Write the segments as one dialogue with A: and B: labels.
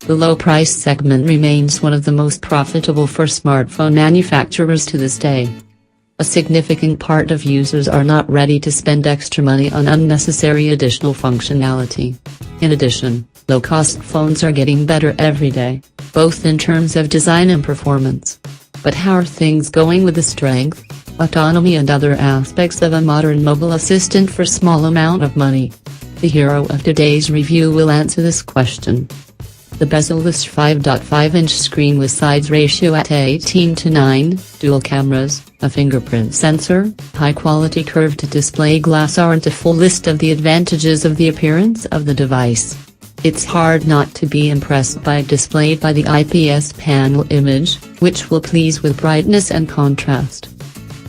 A: The low-price segment remains one of the most profitable for smartphone manufacturers to this day. A significant part of users are not ready to spend extra money on unnecessary additional functionality. In addition, low-cost phones are getting better every day, both in terms of design and performance. But how are things going with the strength, autonomy and other aspects of a modern mobile assistant for small amount of money? The hero of today's review will answer this question. The bezel-less 5.5-inch screen with size ratio at 18:9, dual cameras, a fingerprint sensor, high-quality curved display glass aren't a full list of the advantages of the appearance of the device. It's hard not to be impressed by displayed by the IPS panel image, which will please with brightness and contrast.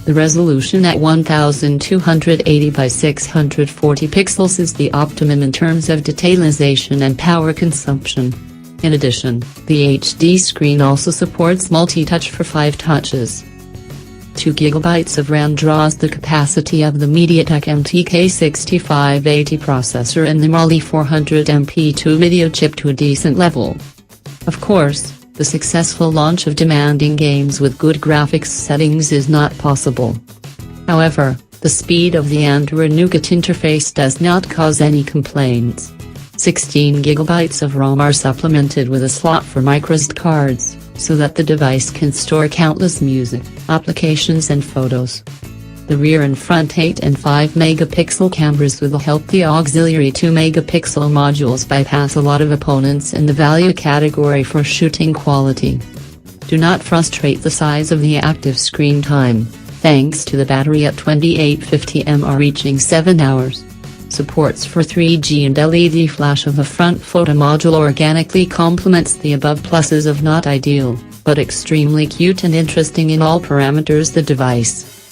A: The resolution at 1280 by 640 pixels is the optimum in terms of detailization and power consumption. In addition, the HD screen also supports multi-touch for 5 touches. 2 GB of RAM draws the capacity of the MediaTek MTK 6580 processor and the Mali 400 MP2 video chip to a decent level. Of course, the successful launch of demanding games with good graphics settings is not possible. However, the speed of the Android Nougat interface does not cause any complaints. 16 GB of ROM are supplemented with a slot for microSD cards, so that the device can store countless music, applications and photos. The rear and front 8 and 5 megapixel cameras will help the auxiliary 2 megapixel modules bypass a lot of opponents in the value category for shooting quality. Do not frustrate the size of the active screen time, thanks to the battery at 2850 mAh reaching 7 hours. Supports for 3G and LED flash of the front photo module organically complements the above pluses of not ideal, but extremely cute and interesting in all parameters the device.